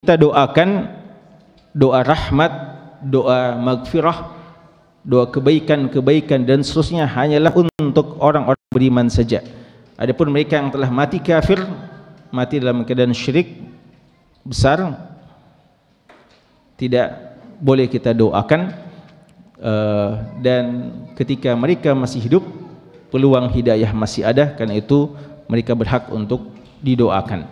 kita doakan doa rahmat, doa maghfirah, doa kebaikan dan seterusnya hanyalah untuk orang-orang beriman saja. Adapun mereka yang telah mati kafir, mati dalam keadaan syirik besar, tidak boleh kita doakan. Dan ketika mereka masih hidup, peluang hidayah masih ada, karena itu mereka berhak untuk didoakan.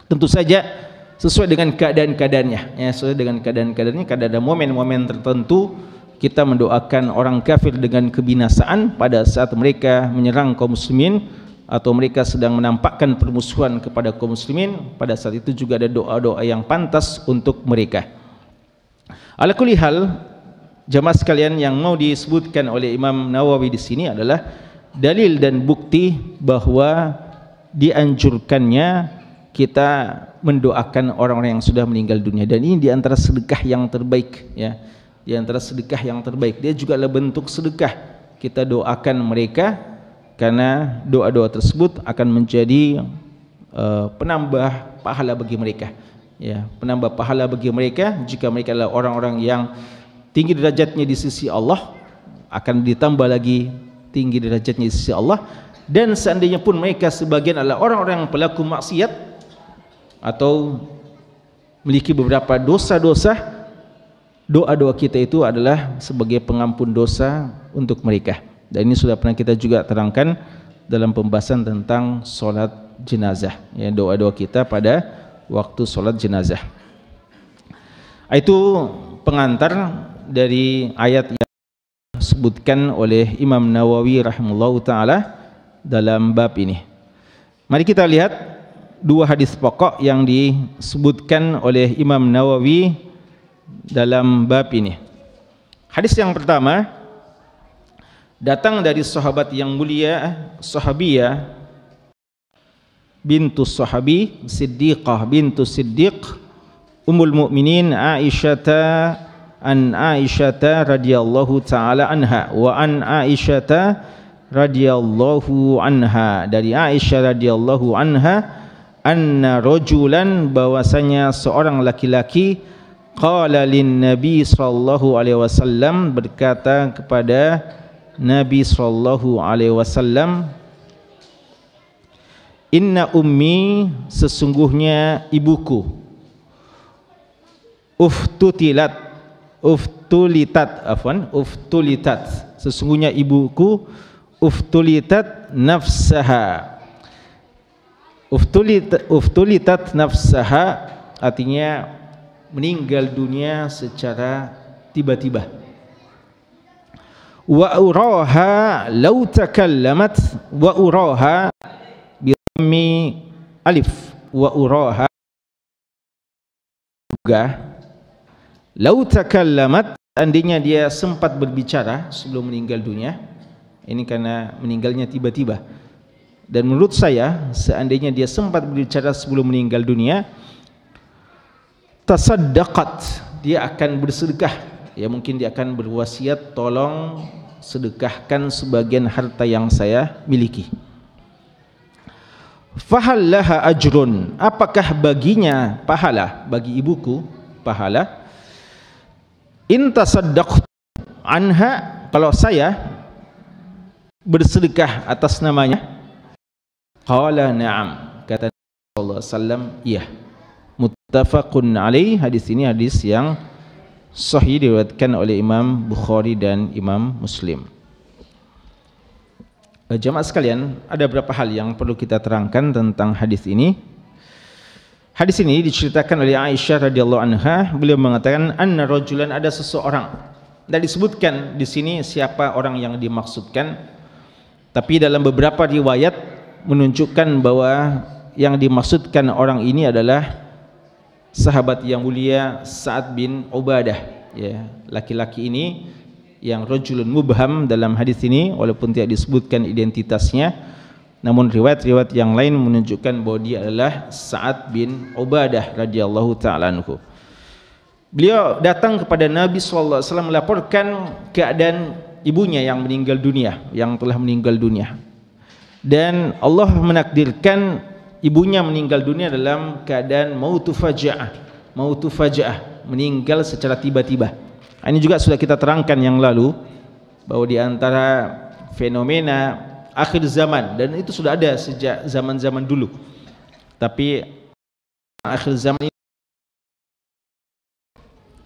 Tentu saja sesuai dengan keadaan-keadaannya, ya, sesuai dengan keadaan-keadaannya. Kadang ada momen-momen tertentu kita mendoakan orang kafir dengan kebinasaan pada saat mereka menyerang kaum muslimin atau mereka sedang menampakkan permusuhan kepada kaum muslimin. Pada saat itu juga ada doa-doa yang pantas untuk mereka. Ala kulli hal, jamaah sekalian, yang mau disebutkan oleh Imam Nawawi di sini adalah dalil dan bukti bahwa dianjurkannya kita mendoakan orang-orang yang sudah meninggal dunia, dan ini diantara sedekah yang terbaik, ya, diantara sedekah yang terbaik. Dia juga adalah bentuk sedekah, kita doakan mereka, karena doa-doa tersebut akan menjadi penambah pahala bagi mereka, ya, penambah pahala bagi mereka. Jika mereka adalah orang-orang yang tinggi derajatnya di sisi Allah, akan ditambah lagi tinggi derajatnya di sisi Allah. Dan seandainya pun mereka sebagian adalah orang-orang yang pelaku maksiat atau memiliki beberapa dosa-dosa, doa-doa kita itu adalah sebagai pengampun dosa untuk mereka. Dan ini sudah pernah kita juga terangkan dalam pembahasan tentang solat jenazah, ya, doa-doa kita pada waktu solat jenazah. Itu pengantar dari ayat yang disebutkan oleh Imam Nawawi rahimahullahu taala dalam bab ini. Mari kita lihat dua hadis pokok yang disebutkan oleh Imam Nawawi dalam bab ini. Hadis yang pertama datang dari sahabat yang mulia, sahabiyah bintu sahabi, Siddiqah bintu Siddiq, Ummul Mukminin Aisyah, an Aisyah radhiyallahu taala anha, wa an Aisyah radhiyallahu anha, dari Aisyah radhiyallahu anha, anna rajulan, bahwasanya seorang laki-laki, qala lin nabi sallallahu alaihi wasallam, berkata kepada Nabi sallallahu alaihi wasallam, inna ummi, sesungguhnya ibuku, uftulitat, sesungguhnya ibuku uftulitat nafsaha. Uftulitat nafsaha artinya meninggal dunia secara tiba-tiba. Wa uraha law takallamat, wa uraha bi dhammi alif, wa uraha juga law takallamat, andainya dia sempat berbicara sebelum meninggal dunia. Ini karena meninggalnya tiba-tiba. Dan menurut saya, seandainya dia sempat berbicara sebelum meninggal dunia, tasaddaqat, dia akan bersedekah, ya, mungkin dia akan berwasiat, tolong sedekahkan sebagian harta yang saya miliki. Fahal laha ajrun, apakah baginya pahala, bagi ibuku pahala? In tasaddaqtu anha, kalau saya bersedekah atas namanya. Qala na'am, kata Nabi sallallahu alaihi wasallam, iya. Muttafaqun alaih, hadis ini hadis yang sahih, diriwayatkan oleh Imam Bukhari dan Imam Muslim. Jamaah sekalian, ada beberapa hal yang perlu kita terangkan tentang hadis ini. Hadis ini diceritakan oleh Aisyah radhiyallahu anha, beliau mengatakan anna rajulan, ada seseorang. Tidak disebutkan di sini siapa orang yang dimaksudkan, tapi dalam beberapa riwayat menunjukkan bahwa yang dimaksudkan orang ini adalah sahabat yang mulia Sa'ad bin Ubadah, ya, laki-laki ini yang rajulun mubham dalam hadis ini, walaupun tidak disebutkan identitasnya, namun riwayat-riwayat yang lain menunjukkan bahwa dia adalah Sa'ad bin Ubadah radhiyallahu ta'ala anhu. Beliau datang kepada Nabi sallallahu alaihi wasallam melaporkan keadaan ibunya yang meninggal dunia, yang telah meninggal dunia. Dan Allah menakdirkan ibunya meninggal dunia dalam keadaan mautu faja'ah, mautu faja'ah, meninggal secara tiba-tiba. Ini juga sudah kita terangkan yang lalu bahwa di antara fenomena akhir zaman, dan itu sudah ada sejak zaman-zaman dulu, tapi akhir zaman ini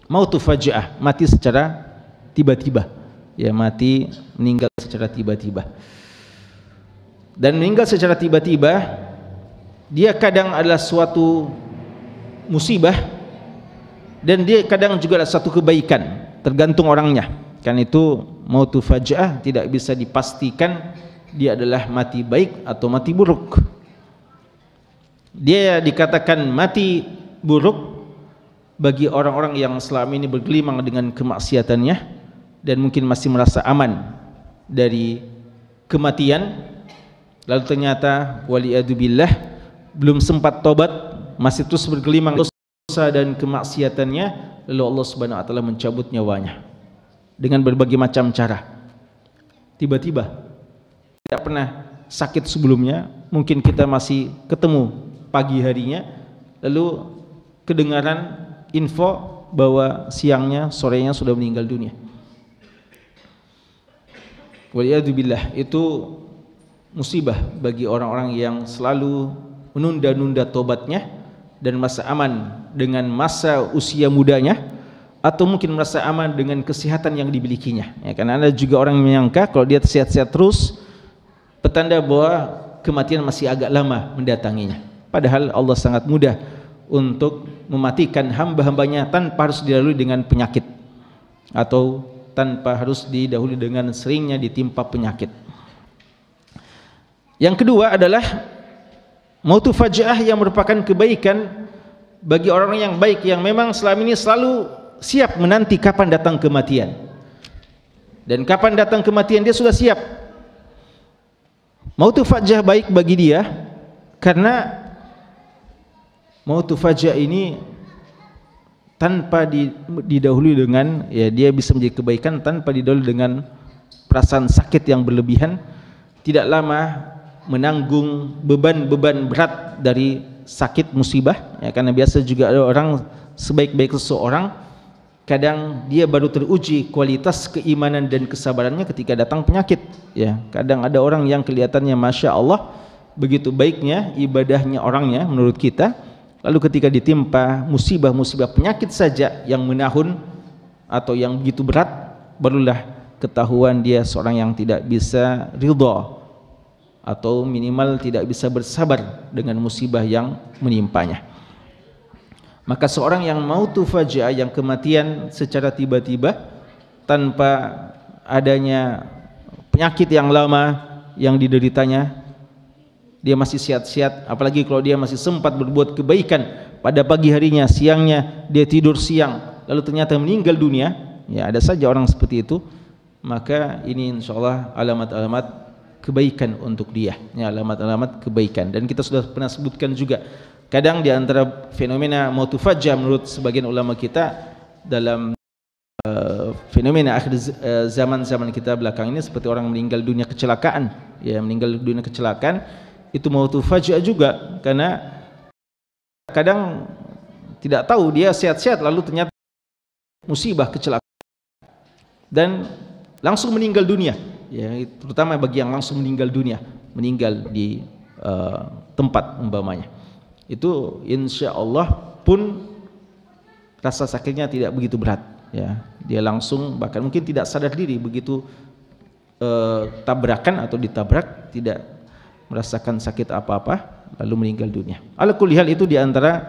mautu faja'ah, mati secara tiba-tiba, ya, mati, meninggal secara tiba-tiba. Dan meninggal secara tiba-tiba, dia kadang adalah suatu musibah, dan dia kadang juga adalah satu kebaikan, tergantung orangnya. Kan itu mautu faja'ah tidak bisa dipastikan dia adalah mati baik atau mati buruk. Dia dikatakan mati buruk bagi orang-orang yang selama ini bergelimang dengan kemaksiatannya dan mungkin masih merasa aman dari kematian, lalu ternyata waliyadzubillah belum sempat tobat, masih terus bergelimang dosa dan kemaksiatannya, lalu Allah Subhanahu wa taala mencabut nyawanya dengan berbagai macam cara. Tiba-tiba, tidak pernah sakit sebelumnya, mungkin kita masih ketemu pagi harinya, lalu kedengaran info bahwa siangnya, sorenya sudah meninggal dunia. Waliyadzubillah, itu musibah bagi orang-orang yang selalu menunda-nunda tobatnya dan merasa aman dengan masa usia mudanya, atau mungkin merasa aman dengan kesehatan yang dimilikinya, ya, karena ada juga orang yang menyangka kalau dia sehat-sehat terus, petanda bahwa kematian masih agak lama mendatanginya. Padahal Allah sangat mudah untuk mematikan hamba-hambanya tanpa harus didahului dengan penyakit, atau tanpa harus didahului dengan seringnya ditimpa penyakit. Yang kedua adalah mautu faja'ah yang merupakan kebaikan bagi orang-orang yang baik, yang memang selama ini selalu siap menanti kapan datang kematian. Dan kapan datang kematian dia sudah siap. Mautu faja'ah baik bagi dia karena mautu faja'ah ini tanpa didahului dengan, ya, dia bisa menjadi kebaikan tanpa didahului dengan perasaan sakit yang berlebihan, tidak lama menanggung beban-beban berat dari sakit musibah, ya, karena biasa juga ada orang sebaik-baik seseorang, kadang dia baru teruji kualitas keimanan dan kesabarannya ketika datang penyakit, ya. Kadang ada orang yang kelihatannya Masya Allah begitu baiknya ibadahnya orangnya menurut kita, lalu ketika ditimpa musibah-musibah penyakit saja yang menahun atau yang begitu berat, barulah ketahuan dia seorang yang tidak bisa ridha atau minimal tidak bisa bersabar dengan musibah yang menimpanya. Maka seorang yang mautu faja'ah, yang kematian secara tiba-tiba tanpa adanya penyakit yang lama yang dideritanya, dia masih sehat-sehat, apalagi kalau dia masih sempat berbuat kebaikan pada pagi harinya, siangnya dia tidur siang, lalu ternyata meninggal dunia, ya, ada saja orang seperti itu, maka ini insyaallah alamat-alamat kebaikan untuk dia, ya, alamat-alamat kebaikan. Dan kita sudah pernah sebutkan juga, kadang di antara fenomena mautu faja'ah menurut sebagian ulama kita dalam fenomena akhir zaman-zaman kita belakang ini, seperti orang meninggal dunia kecelakaan, ya, meninggal dunia kecelakaan, itu mautu faja'ah juga, karena kadang tidak tahu dia sehat-sehat lalu ternyata musibah kecelakaan dan langsung meninggal dunia, ya, terutama bagi yang langsung meninggal dunia, meninggal di tempat umpamanya, itu insya Allah pun rasa sakitnya tidak begitu berat, ya, dia langsung bahkan mungkin tidak sadar diri begitu tabrakan atau ditabrak, tidak merasakan sakit apa-apa lalu meninggal dunia. Ala kulli hal, itu diantara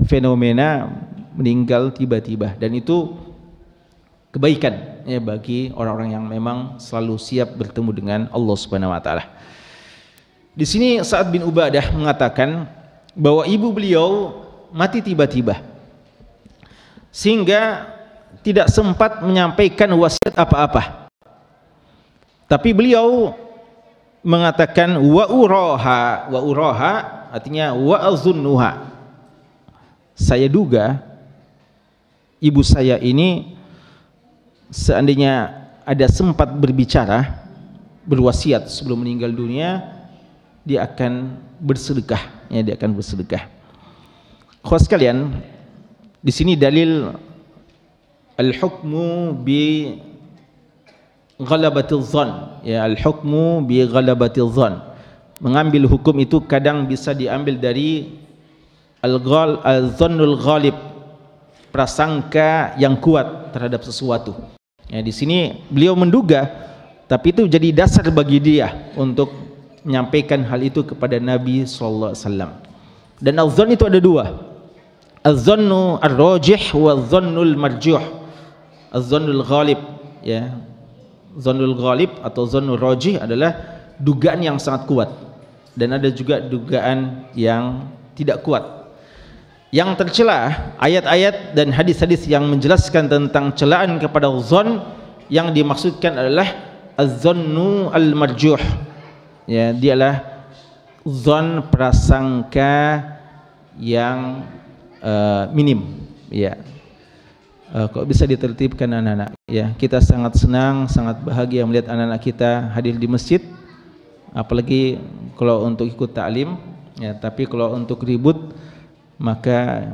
fenomena meninggal tiba-tiba, dan itu kebaikan, ya, bagi orang-orang yang memang selalu siap bertemu dengan Allah Subhanahu wa taala. Di sini Sa'ad bin Ubadah mengatakan bahwa ibu beliau mati tiba-tiba sehingga tidak sempat menyampaikan wasiat apa-apa. Tapi beliau mengatakan wa uraha artinya wa azunnuha, saya duga ibu saya ini seandainya ada sempat berbicara, berwasiat sebelum meninggal dunia, dia akan bersedekah, ya, dia akan bersedekah. Khusus sekalian, Di sini dalil al-hukmu bi ghalabatil dhann, ya, al-hukmu bi ghalabatil dhann. Mengambil hukum itu kadang bisa diambil dari al-dhannul ghalib, prasangka yang kuat terhadap sesuatu. Ya, di sini beliau menduga, tapi itu jadi dasar bagi dia untuk menyampaikan hal itu kepada Nabi sallallahu alaihi wasallam. Dan al-dhann itu ada dua. Az-dhannu ar-rajih wa az-dhannul marjuh. Az-dhannul ghalib, ya. Dhannul ghalib atau dhannul rajih adalah dugaan yang sangat kuat, dan ada juga dugaan yang tidak kuat. Yang tercela ayat-ayat dan hadis-hadis yang menjelaskan tentang celaan kepada dhann, yang dimaksudkan adalah az-dhannu al-marjuh. Ya, dialah dhann, prasangka yang minim, ya. Kok bisa ditertibkan anak-anak, ya. Kita sangat senang, sangat bahagia melihat anak-anak kita hadir di masjid, apalagi kalau untuk ikut taklim, ya. Tapi kalau untuk ribut, maka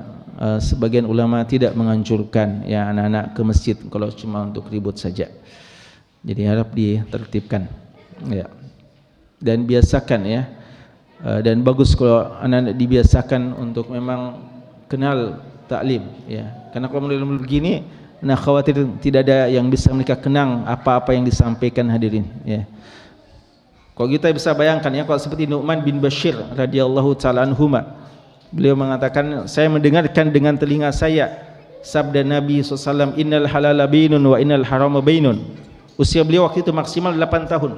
sebagian ulama tidak menganjurkan, ya, anak-anak ke masjid kalau cuma untuk ribut saja. Jadi harap ditertibkan, ya. Dan biasakan, ya. Dan bagus kalau anak-anak dibiasakan untuk memang kenal taklim, ya. Karena kalau mulai begini, nah khawatir tidak ada yang bisa mereka kenang apa-apa yang disampaikan hadirin, ya. Kalau kita bisa bayangkan, ya, kalau seperti Nu'man bin Bashir radhiyallahu taala anhuma, beliau mengatakan, saya mendengarkan dengan telinga saya sabda Nabi SAW, innal halala bainun wa innal harama bainun. Usia beliau waktu itu maksimal 8 tahun,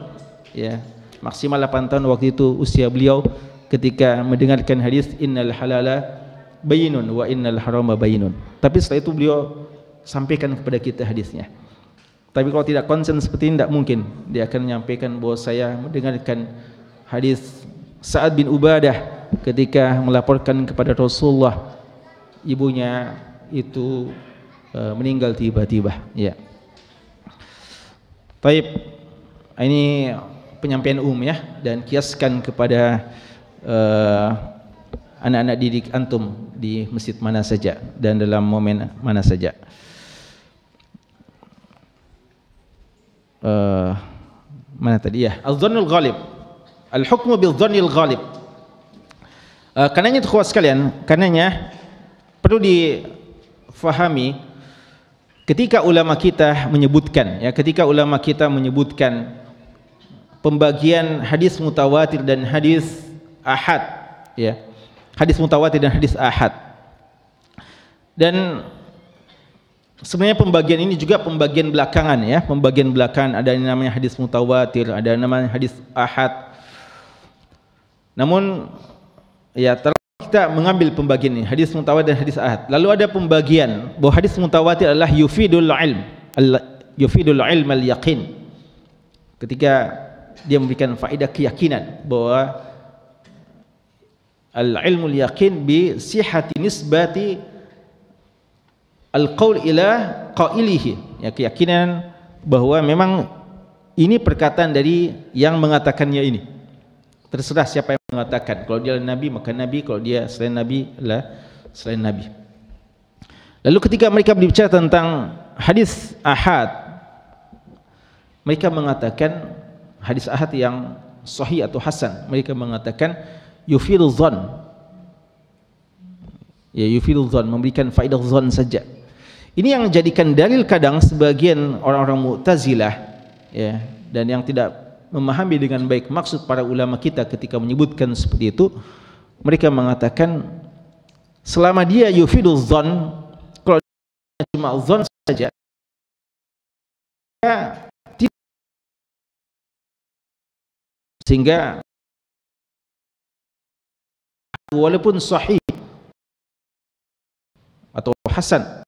ya, maksimal 8 tahun waktu itu usia beliau ketika mendengarkan hadis innal halala bainun wa innal harama bainun. Tapi setelah itu beliau sampaikan kepada kita hadisnya. Tapi kalau tidak konsen seperti ini, tidak mungkin dia akan menyampaikan bahwa saya mendengarkan hadis Sa'ad bin Ubadah ketika melaporkan kepada Rasulullah ibunya itu meninggal tiba-tiba, ya. Baik, ini penyampaian umum, ya, dan kiaskan kepada anak-anak didik antum di masjid mana saja dan dalam momen mana saja. Mana tadi, ya, al-dhannul ghalib, al-hukmu bil-dhannil ghalib. Karenanya ikhwah sekalian, karenanya perlu difahami ketika ulama kita menyebutkan, ya, ketika ulama kita menyebutkan pembagian hadis mutawatir dan hadis ahad, ya, hadis mutawatir dan hadis ahad. Dan sebenarnya pembagian ini juga pembagian belakangan, ya, pembagian belakangan. Ada yang namanya hadis mutawatir, ada yang namanya hadis ahad. Namun, ya, kita mengambil pembagian ini, hadis mutawatir dan hadis ahad. Lalu ada pembagian bahwa hadis mutawatir adalah yufidul ilm al-yaqin. Ketika dia memberikan faedah keyakinan bahwa al-ilmul yaqin bi sihhati nisbati al-qaul ila qailihi, ya, keyakinan bahwa memang ini perkataan dari yang mengatakannya ini. Terserah siapa yang mengatakan. Kalau dia nabi maka nabi, kalau dia selain nabi lah selain nabi. Lalu ketika mereka berbicara tentang hadis ahad, mereka mengatakan hadis ahad yang sahih atau hasan, mereka mengatakan yufidul dhann, ya, yufidul dhann, memberikan faedah dhann saja. Ini yang menjadikan dalil kadang sebagian orang-orang Mu'tazilah, ya, dan yang tidak memahami dengan baik maksud para ulama kita ketika menyebutkan seperti itu. Mereka mengatakan selama dia yufidul dhann, kalau cuma dhann saja, sehingga walaupun sahih atau hasan,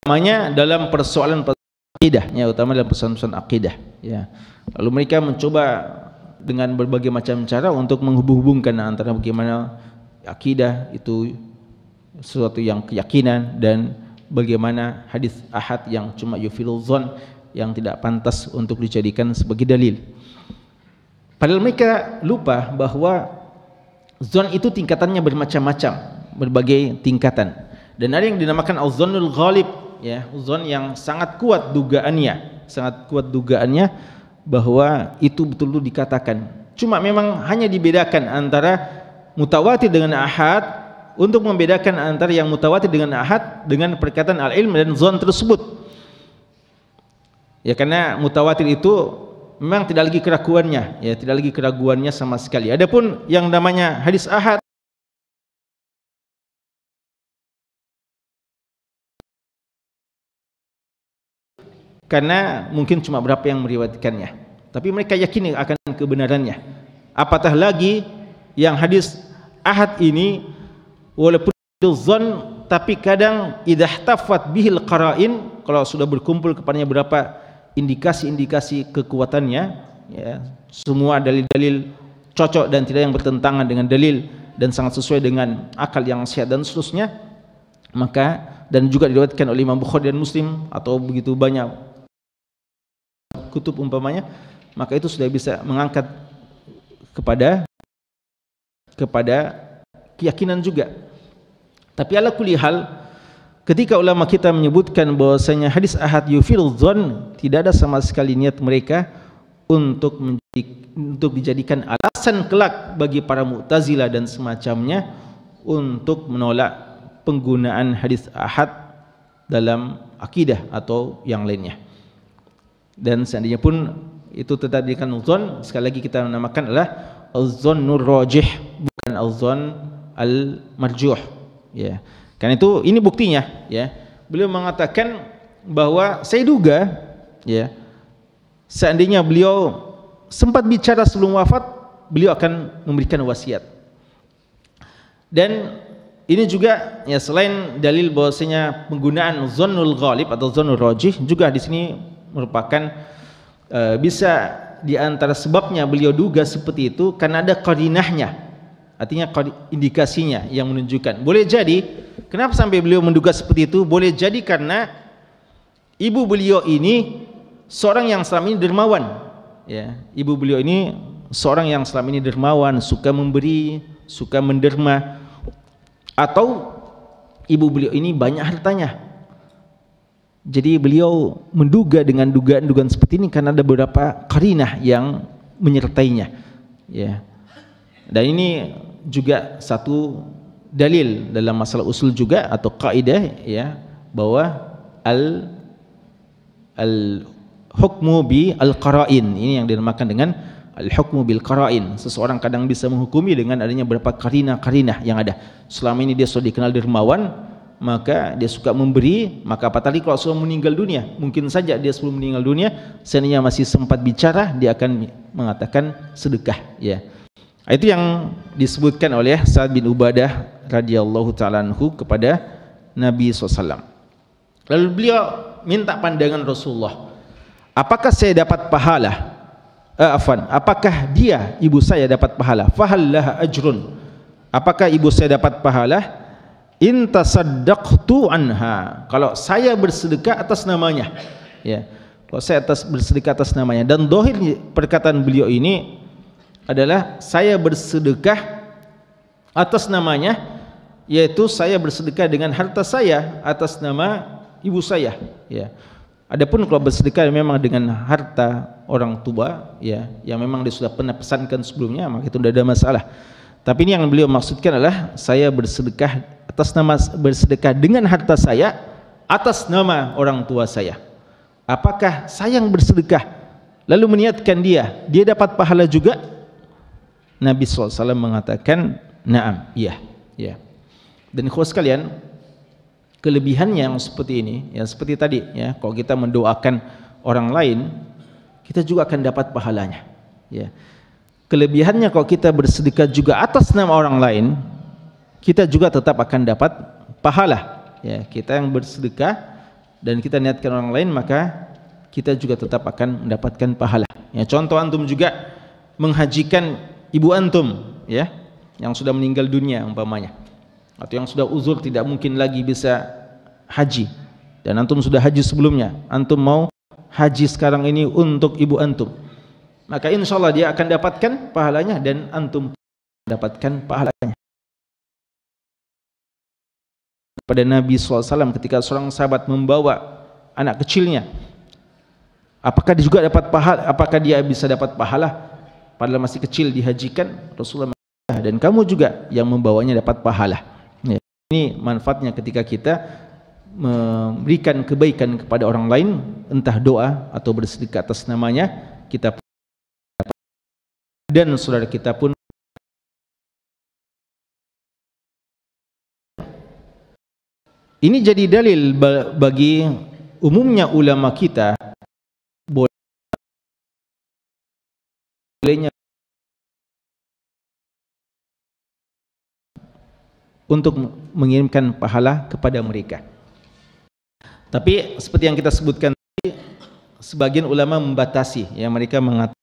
namanya dalam persoalan akidah, ya, utama dalam persoalan akidah, ya. Lalu mereka mencoba dengan berbagai macam cara untuk menghubung-hubungkan antara bagaimana akidah itu sesuatu yang keyakinan dan bagaimana hadis ahad yang cuma yufidul dhann, yang tidak pantas untuk dijadikan sebagai dalil. Padahal mereka lupa bahwa dhann itu tingkatannya bermacam-macam, berbagai tingkatan. Dan ada yang dinamakan al-dhannul ghalib, ya, dzan yang sangat kuat dugaannya, bahwa itu betul-betul dikatakan. Cuma memang hanya dibedakan antara mutawatir dengan ahad, untuk membedakan antara yang mutawatir dengan ahad dengan perkataan al-ilm dan dzan tersebut. Ya, karena mutawatir itu memang tidak lagi keraguannya, ya, tidak lagi keraguannya sama sekali. Adapun yang namanya hadis ahad, karena mungkin cuma berapa yang meriwayatkannya, tapi mereka yakin akan kebenarannya. Apatah lagi yang hadis ahad ini walaupun dzan, tapi kadang idah tafat bihil qara'in, kalau sudah berkumpul kepadanya berapa indikasi-indikasi kekuatannya, ya, semua dalil-dalil cocok dan tidak yang bertentangan dengan dalil dan sangat sesuai dengan akal yang sehat dan seterusnya, maka, dan juga diriwayatkan oleh Imam Bukhari dan Muslim atau begitu banyak kutub umpamanya, maka itu sudah bisa mengangkat kepada keyakinan juga. Tapi ala kulli hal, ketika ulama kita menyebutkan bahwasanya hadis ahad yufil dzan, tidak ada sama sekali niat mereka untuk dijadikan alasan kelak bagi para Mu'tazilah dan semacamnya untuk menolak penggunaan hadis ahad dalam akidah atau yang lainnya. Dan seandainya pun itu tetap dijadikan dzan, sekali lagi kita menamakan adalah al-dzannur rajih, bukan al-dzan al-marjuh, ya. Karena itu ini buktinya, ya. Beliau mengatakan bahwa saya duga, ya, seandainya beliau sempat bicara sebelum wafat, beliau akan memberikan wasiat. Dan ini juga, ya, selain dalil bahwasanya penggunaan dzannul ghalib atau dzannul rajih, juga di sini merupakan bisa di antara sebabnya beliau duga seperti itu karena ada qarinahnya. Artinya indikasinya yang menunjukkan. Boleh jadi, kenapa sampai beliau menduga seperti itu? Boleh jadi karena ibu beliau ini seorang yang selama ini dermawan, ya. Ibu beliau ini seorang yang selama ini dermawan, suka memberi, suka menderma, atau ibu beliau ini banyak hartanya. Jadi beliau menduga dengan dugaan-dugaan seperti ini karena ada beberapa qarinah yang menyertainya, ya. Dan ini juga satu dalil dalam masalah usul juga atau kaidah, ya, bahwa al hukmu bi al qara'in, ini yang dinamakan dengan al hukmu bil qara'in. Seseorang kadang bisa menghukumi dengan adanya beberapa qarinah yang ada. Selama ini dia sudah dikenal dermawan, maka dia suka memberi, maka apa tadi kalau sudah meninggal dunia, mungkin saja dia sebelum meninggal dunia, seandainya masih sempat bicara, dia akan mengatakan sedekah, ya. Itu yang disebutkan oleh Sa'ad bin Ubadah radhiyallahu ta'ala anhu kepada Nabi SAW. Lalu beliau minta pandangan Rasulullah, apakah saya dapat pahala? Apakah dia, ibu saya, dapat pahala? Fahallah ajrun, apakah ibu saya dapat pahala? In tasaddaqtu anha, kalau saya bersedekah atas namanya, ya, kalau saya bersedekah atas namanya. Dan dohir perkataan beliau ini adalah saya bersedekah atas namanya, yaitu saya bersedekah dengan harta saya atas nama ibu saya, ya. Adapun kalau bersedekah memang dengan harta orang tua, ya, yang memang dia sudah pernah pesankan sebelumnya, maka itu tidak ada masalah. Tapi ini yang beliau maksudkan adalah saya bersedekah atas nama, bersedekah dengan harta saya atas nama orang tua saya. Apakah saya yang bersedekah lalu meniatkan dia dapat pahala juga? Nabi SAW mengatakan, na'am, iya, ya. Dan ikhwas sekalian, kelebihannya yang seperti ini, ya, seperti tadi, ya, kalau kita mendoakan orang lain, kita juga akan dapat pahalanya, ya. Kelebihannya kalau kita bersedekah juga atas nama orang lain, kita juga tetap akan dapat pahala, ya. Kita yang bersedekah dan kita niatkan orang lain, maka kita juga tetap akan mendapatkan pahala, ya. Contoh, antum juga menghajikan ibu antum, ya, yang sudah meninggal dunia umpamanya, atau yang sudah uzur tidak mungkin lagi bisa haji, dan antum sudah haji sebelumnya, antum mau haji sekarang ini untuk ibu antum, maka insya Allah dia akan dapatkan pahalanya dan antum dapatkan pahalanya. kepada Nabi SAW ketika seorang sahabat membawa anak kecilnya, apakah dia juga dapat pahala? Apakah dia bisa dapat pahala padahal masih kecil dihajikan? Rasulullah mengatakan, dan kamu juga yang membawanya dapat pahala. Ya, ini manfaatnya ketika kita memberikan kebaikan kepada orang lain, entah doa atau bersedekah atas namanya, kita dan saudara kita pun. Ini jadi dalil bagi umumnya ulama kita bolehnya untuk mengirimkan pahala kepada mereka. Tapi seperti yang kita sebutkan tadi, sebagian ulama membatasi, ya, mereka mengatakan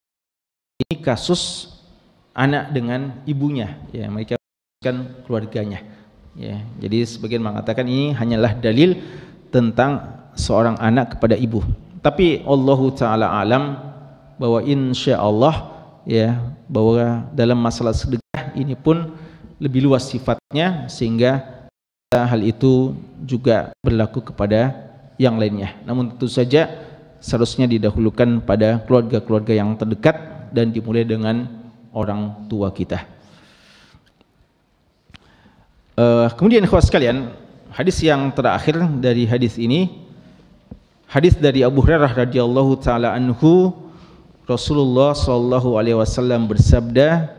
ini kasus anak dengan ibunya, ya, mereka kan keluarganya. Ya, jadi sebagian mengatakan ini hanyalah dalil tentang seorang anak kepada ibu. Tapi Allahu Ta'ala alam bahwa insya Allah, ya, bahwa dalam masalah sedekah ini pun lebih luas sifatnya, sehingga hal itu juga berlaku kepada yang lainnya. Namun tentu saja seharusnya didahulukan pada keluarga-keluarga yang terdekat dan dimulai dengan orang tua kita. Kemudian ikhwah sekalian, hadis yang terakhir dari hadis ini, hadis dari Abu Hurairah radhiyallahu taala anhu, Rasulullah sallallahu alaihi wasallam bersabda,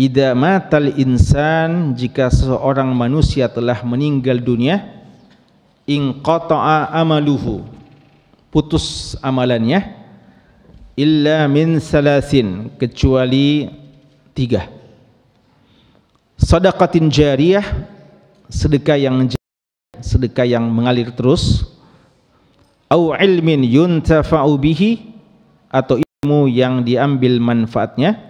"Idza matal insan, jika seorang manusia telah meninggal dunia, inqata'a amaluhu, putus amalannya, illa min salasin, kecuali 3. Sadaqatin jariyah, sedekah yang mengalir terus, au ilmin yuntafa'u bihi, atau ilmu yang diambil manfaatnya,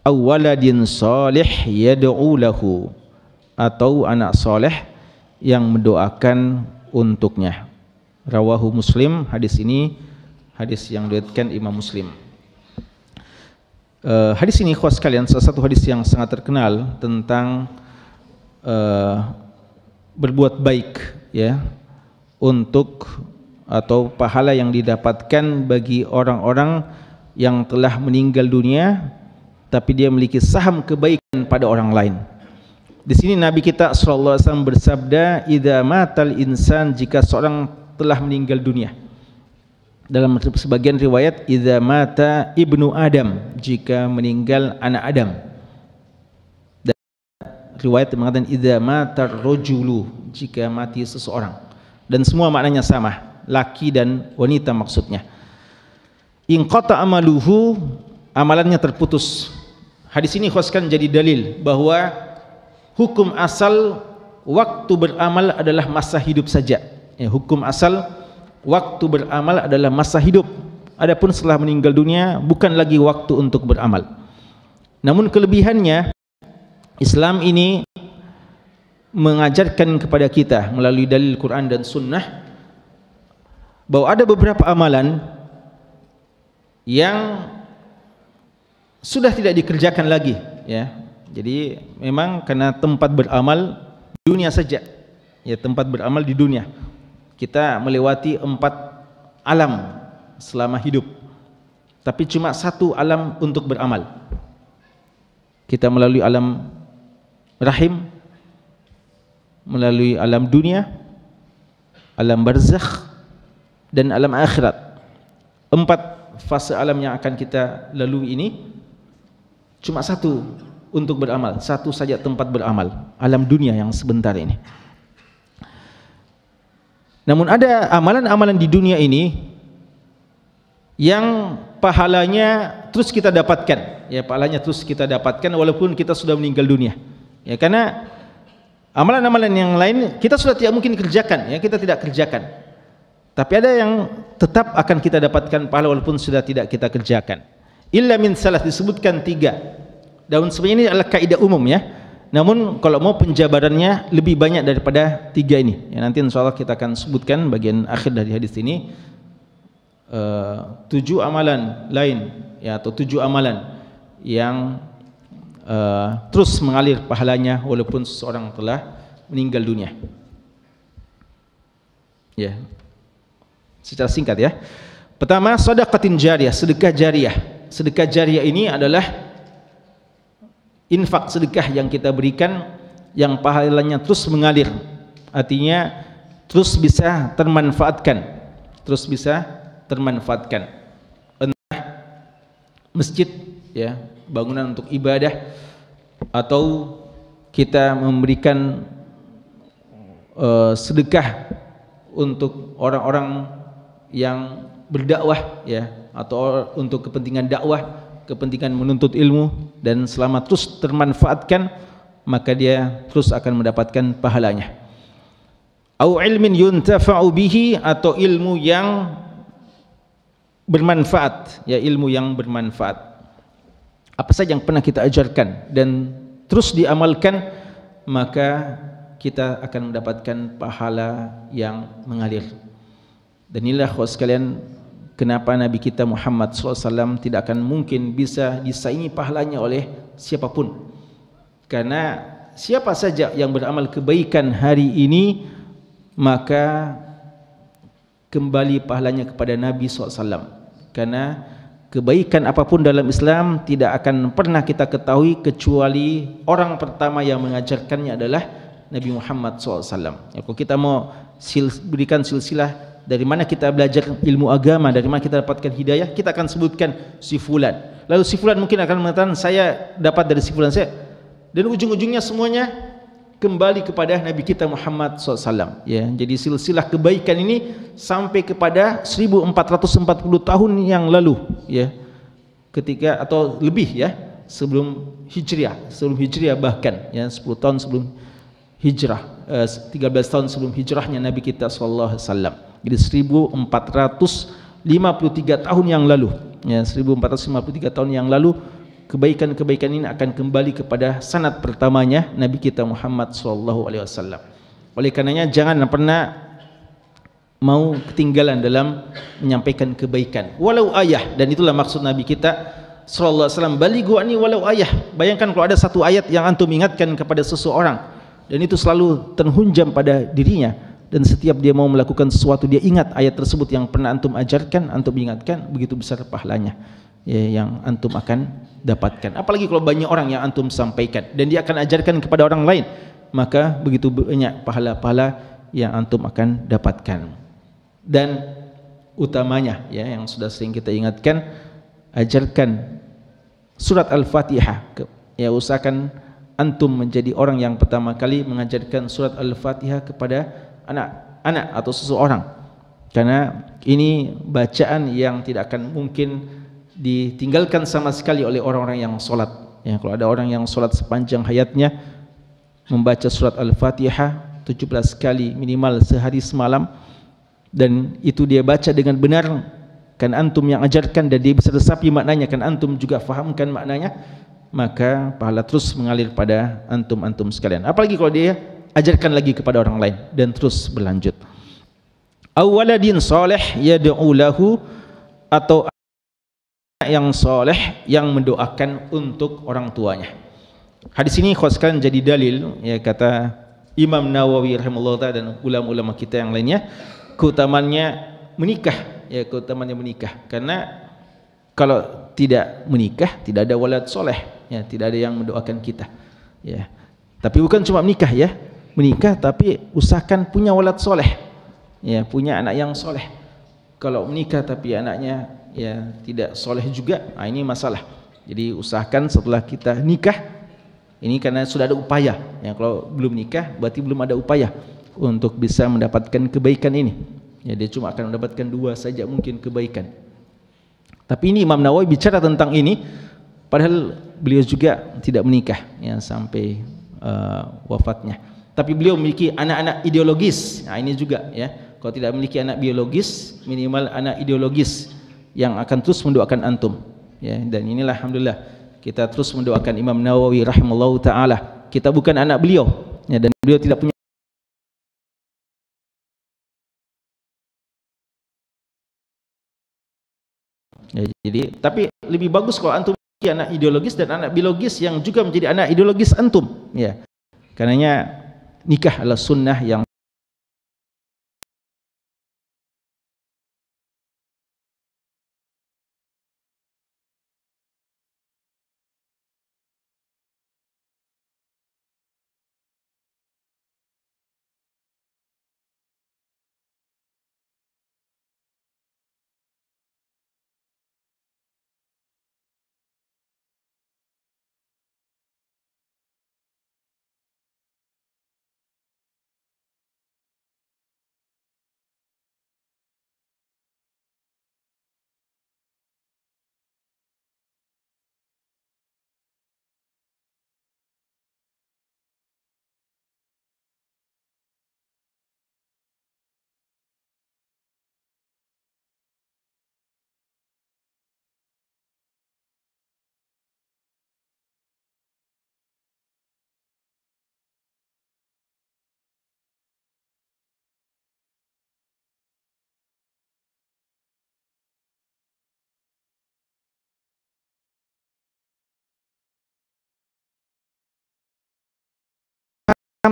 au waladin salih yad'u lahu, atau anak soleh yang mendoakan untuknya." Rawahu Muslim. Hadis ini hadis yang diriwayatkan Imam Muslim. Hadis ini ikhwah sekalian salah satu hadis yang sangat terkenal tentang berbuat baik, ya, untuk atau pahala yang didapatkan bagi orang-orang yang telah meninggal dunia tapi dia memiliki saham kebaikan pada orang lain. Di sini Nabi kita sallallahu alaihi wasallam bersabda, "Idza matal insan," jika seorang telah meninggal dunia. Dalam sebagian riwayat, idza mata ibnu Adam, jika meninggal anak Adam. Dan riwayat mengatakan idza mata rajulu, jika mati seseorang. Dan semua maknanya sama, laki dan wanita maksudnya. Inqata amaluhu, amalannya terputus. Hadis ini khaskan jadi dalil bahwa hukum asal waktu beramal adalah masa hidup saja. Ya, hukum asal waktu beramal adalah masa hidup. Adapun setelah meninggal dunia bukan lagi waktu untuk beramal. Namun kelebihannya, Islam ini mengajarkan kepada kita melalui dalil Quran dan Sunnah bahwa ada beberapa amalan yang sudah tidak dikerjakan lagi, ya. Jadi memang karena tempat beramal dunia saja, ya, tempat beramal di dunia. Kita melewati 4 alam selama hidup, tapi cuma 1 alam untuk beramal. Kita melalui alam rahim, melalui alam dunia, alam barzakh, dan alam akhirat. 4 fase alam yang akan kita lalui ini cuma 1 untuk beramal, 1 saja tempat beramal, alam dunia yang sebentar ini. Namun ada amalan-amalan di dunia ini yang pahalanya terus kita dapatkan, ya, pahalanya terus kita dapatkan walaupun kita sudah meninggal dunia, ya, karena amalan-amalan yang lain kita sudah tidak mungkin kerjakan, ya, kita tidak kerjakan, tapi ada yang tetap akan kita dapatkan pahala walaupun sudah tidak kita kerjakan. Illa min salah, disebutkan 3, dan sebenarnya ini adalah kaidah umum, ya. Namun kalau mau penjabarannya lebih banyak daripada 3 ini, ya, nanti insyaallah kita akan sebutkan bagian akhir dari hadis ini 7 amalan lain, ya, atau 7 amalan yang terus mengalir pahalanya walaupun seseorang telah meninggal dunia. Ya, secara singkat ya. Pertama, sedekah jariyah, sedekah jariyah. Sedekah jariyah ini adalah infak, sedekah yang kita berikan yang pahalanya terus mengalir. Artinya terus bisa termanfaatkan. Terus bisa termanfaatkan. Entah masjid ya, bangunan untuk ibadah, atau kita memberikan sedekah untuk orang-orang yang berdakwah ya, atau untuk kepentingan dakwah, kepentingan menuntut ilmu, dan selama terus termanfaatkan maka dia terus akan mendapatkan pahalanya. Au ilmin yuntafa'u bihi, atau ilmu yang bermanfaat ya, ilmu yang bermanfaat. Apa saja yang pernah kita ajarkan dan terus diamalkan, maka kita akan mendapatkan pahala yang mengalir. Dan inilah khusus sekalian kenapa Nabi kita Muhammad SAW tidak akan mungkin bisa disaingi pahalanya oleh siapapun. Karena siapa saja yang beramal kebaikan hari ini, maka kembali pahalanya kepada Nabi SAW. Karena kebaikan apapun dalam Islam tidak akan pernah kita ketahui kecuali orang pertama yang mengajarkannya adalah Nabi Muhammad SAW. Ya, kalau kita mau berikan silsilah dari mana kita belajar ilmu agama, dari mana kita dapatkan hidayah, kita akan sebutkan si fulan. Lalu si fulan mungkin akan mengatakan saya dapat dari si fulan saya. Dan ujung-ujungnya semuanya kembali kepada Nabi kita Muhammad SAW. Ya, jadi silsilah kebaikan ini sampai kepada 1440 tahun yang lalu, ya, ketika atau lebih ya, sebelum Hijriah bahkan ya, 10 tahun sebelum Hijrah, 13 tahun sebelum hijrahnya Nabi kita sallallahu alaihi wasallam. Jadi 1453 tahun yang lalu, ya, 1453 tahun yang lalu kebaikan-kebaikan ini akan kembali kepada sanad pertamanya Nabi kita Muhammad sallallahu alaihi wasallam. Oleh karenanya jangan pernah mau ketinggalan dalam menyampaikan kebaikan walau ayah, dan itulah maksud Nabi kita sallallahu alaihi wasallam, balighu anni walau ayah. Bayangkan kalau ada satu ayat yang antum ingatkan kepada seseorang dan itu selalu terhunjam pada dirinya, dan setiap dia mau melakukan sesuatu dia ingat ayat tersebut yang pernah antum ajarkan, antum ingatkan, begitu besar pahalanya ya, yang antum akan dapatkan. Apalagi kalau banyak orang yang antum sampaikan dan dia akan ajarkan kepada orang lain, maka begitu banyak pahala-pahala yang antum akan dapatkan. Dan utamanya ya, yang sudah sering kita ingatkan, ajarkan surat Al-Fatihah ya, usahakan antum menjadi orang yang pertama kali mengajarkan surat Al-Fatihah kepada anak-anak atau seseorang, karena ini bacaan yang tidak akan mungkin ditinggalkan sama sekali oleh orang-orang yang sholat ya. Kalau ada orang yang sholat sepanjang hayatnya membaca surat Al-Fatihah 17 kali minimal sehari semalam, dan itu dia baca dengan benar, kan antum yang ajarkan, dan dia bisa resapi maknanya, kan antum juga fahamkan maknanya, maka pahala terus mengalir pada antum-antum sekalian. Apalagi kalau dia ajarkan lagi kepada orang lain dan terus berlanjut. Awaladin soleh yad'u lahu, atau yang soleh yang mendoakan untuk orang tuanya. Hadis ini khaskan jadi dalil ya, kata Imam Nawawi rahimahullah ta'ala dan ulama-ulama kita yang lainnya, keutamannya menikah ya, keutamannya menikah. Karena kalau tidak menikah tidak ada walad soleh ya, tidak ada yang mendoakan kita ya. Tapi bukan cuma menikah ya, menikah tapi usahakan punya walad soleh ya, punya anak yang soleh. Kalau menikah tapi anaknya ya tidak soleh juga, nah ini masalah. Jadi usahakan setelah kita nikah ini, karena sudah ada upaya ya, kalau belum nikah berarti belum ada upaya untuk bisa mendapatkan kebaikan ini ya, dia cuma akan mendapatkan 2 saja mungkin kebaikan. Tapi ini Imam Nawawi bicara tentang ini, padahal beliau juga tidak menikah ya, sampai wafatnya. Tapi beliau memiliki anak-anak ideologis. Nah ini juga ya, kalau tidak memiliki anak biologis, minimal anak ideologis yang akan terus mendoakan antum ya. Dan inilah alhamdulillah kita terus mendoakan Imam Nawawi rahimallahu taala. Kita bukan anak beliau ya, dan beliau tidak punya ya, jadi tapi lebih bagus kalau antum memiliki anak ideologis dan anak biologis yang juga menjadi anak ideologis antum ya. Karenanya nikah adalah sunnah yang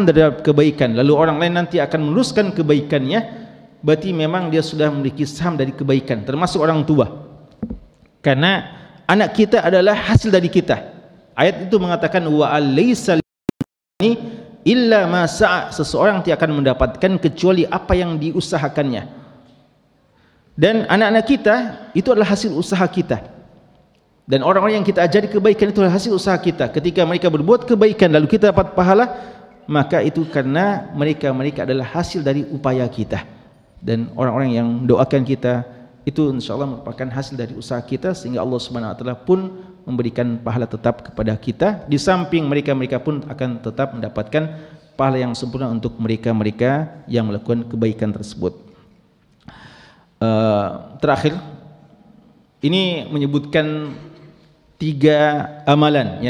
terhadap kebaikan, lalu orang lain nanti akan meneruskan kebaikannya, berarti memang dia sudah memiliki saham dari kebaikan, termasuk orang tua. Karena anak kita adalah hasil dari kita. Ayat itu mengatakan wa alaysa illa ma sa'a, seseorang tidak akan mendapatkan kecuali apa yang diusahakannya. Dan anak-anak kita itu adalah hasil usaha kita. Dan orang-orang yang kita ajari kebaikan itu adalah hasil usaha kita. Ketika mereka berbuat kebaikan lalu kita dapat pahala, maka itu karena mereka adalah hasil dari upaya kita. Dan orang-orang yang doakan kita itu insyaallah merupakan hasil dari usaha kita, sehingga Allah Subhanahu wa taala pun memberikan pahala tetap kepada kita. Di samping mereka pun akan tetap mendapatkan pahala yang sempurna untuk mereka yang melakukan kebaikan tersebut. Terakhir ini menyebutkan tiga amalan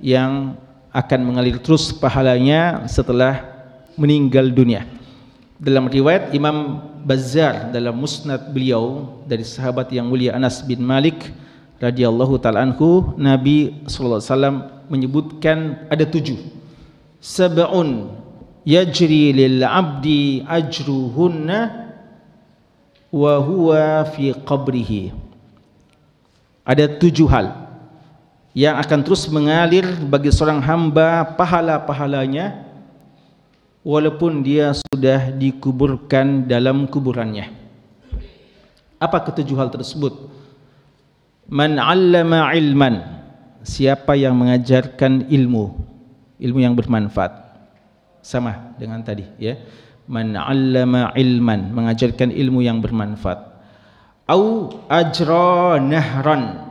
yang akan mengalir terus pahalanya setelah meninggal dunia. Dalam riwayat Imam Bazzar dalam musnad beliau dari sahabat yang mulia Anas bin Malik radhiyallahu ta'ala anhu, Nabi sallallahu alaihi wasallam menyebutkan ada 7 sab'un yajri lil 'abdi ajruhunna wa huwa fi qabrihi. Ada 7 hal yang akan terus mengalir bagi seorang hamba pahala-pahalanya walaupun dia sudah dikuburkan dalam kuburannya. Apa ketujuh hal tersebut? Man 'allama 'ilman, siapa yang mengajarkan ilmu yang bermanfaat. Sama dengan tadi ya. Man 'allama 'ilman, mengajarkan ilmu yang bermanfaat. Au ajra nahran,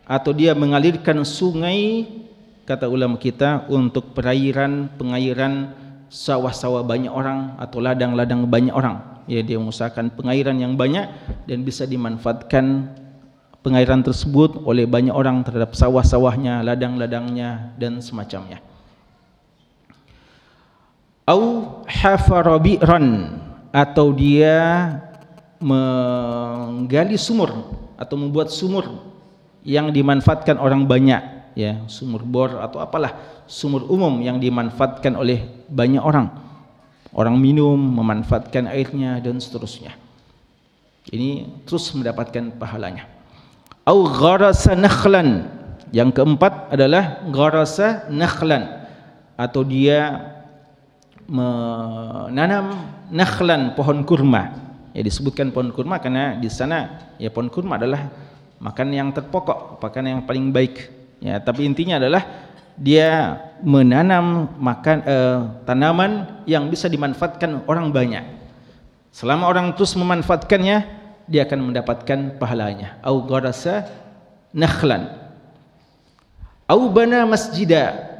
atau dia mengalirkan sungai, kata ulama kita, untuk pengairan sawah-sawah banyak orang atau ladang-ladang banyak orang. Ya, dia mengusahakan pengairan yang banyak dan bisa dimanfaatkan pengairan tersebut oleh banyak orang terhadap sawah-sawahnya, ladang-ladangnya dan semacamnya. Au hafara bi'ran, atau dia menggali sumur atau membuat sumur yang dimanfaatkan orang banyak, ya, sumur bor atau apalah, sumur umum yang dimanfaatkan oleh banyak orang minum, memanfaatkan airnya dan seterusnya. Ini terus mendapatkan pahalanya. Au gharasa nakhlan, yang keempat adalah gharasa nakhlan, atau dia menanam nakhlan, pohon kurma. Ya, disebutkan pohon kurma karena di sana ya pohon kurma adalah makan yang terpokok, makan yang paling baik. Ya, tapi intinya adalah dia menanam tanaman yang bisa dimanfaatkan orang banyak. Selama orang terus memanfaatkannya, dia akan mendapatkan pahalanya. Au gharasa nakhlan. Au bana masjida,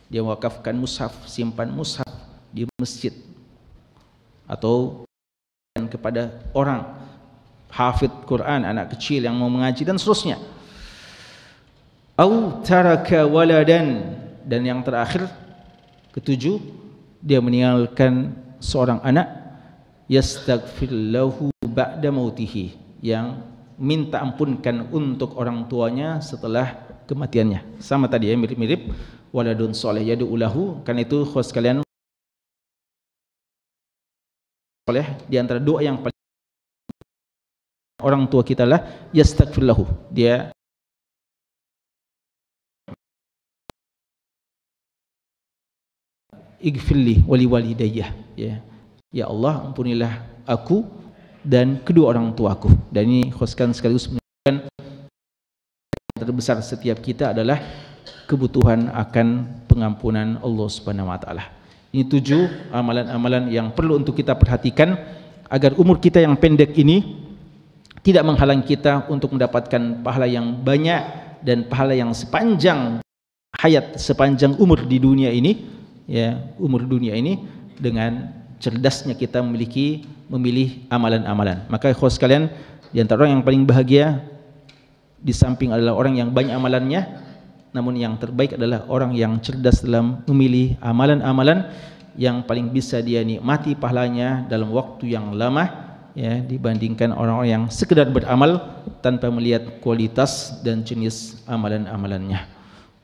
dia wakafkan mushaf, simpan mushaf di masjid, atau kepada orang hafidh Quran, anak kecil yang mau mengaji dan seterusnya. Au taraka waladan, dan yang terakhir ketujuh, dia meninggalkan seorang anak yastaghfir lahu ba'da mautihi, yang minta ampunkan untuk orang tuanya setelah kematiannya. Sama tadi ya, mirip-mirip waladun soleh yad'u lahu. Kan itu khos kalian soleh, di antara doa yang paling orang tua kita lah yastaghfir lahu, dia ighfirli wali walidayya, ya Allah ampunilah aku dan kedua orang tuaku. Dan ini khoskan sekaligus menunjukkan terbesar setiap kita adalah kebutuhan akan pengampunan Allah Subhanahu wa taala. Ini 7 amalan-amalan yang perlu untuk kita perhatikan agar umur kita yang pendek ini tidak menghalang kita untuk mendapatkan pahala yang banyak dan pahala yang sepanjang hayat, sepanjang umur di dunia ini, ya, umur dunia ini, dengan cerdasnya kita memilih amalan-amalan. Maka ikhwas sekalian, di antara orang yang paling bahagia di samping adalah orang yang banyak amalannya, namun yang terbaik adalah orang yang cerdas dalam memilih amalan-amalan yang paling bisa dia nikmati pahalanya dalam waktu yang lama, ya, dibandingkan orang-orang yang sekedar beramal tanpa melihat kualitas dan jenis amalan-amalannya.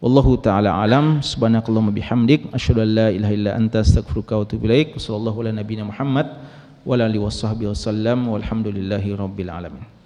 Wallahu taala alam. Subhanakallahumma bihamdik asyhadu an la ilaha illa anta astaghfiruka wa atubu ilaik. Wassallallahu ala nabiyyina Muhammad wa ala alihi washabbihi wasallam walhamdulillahi rabbil alamin.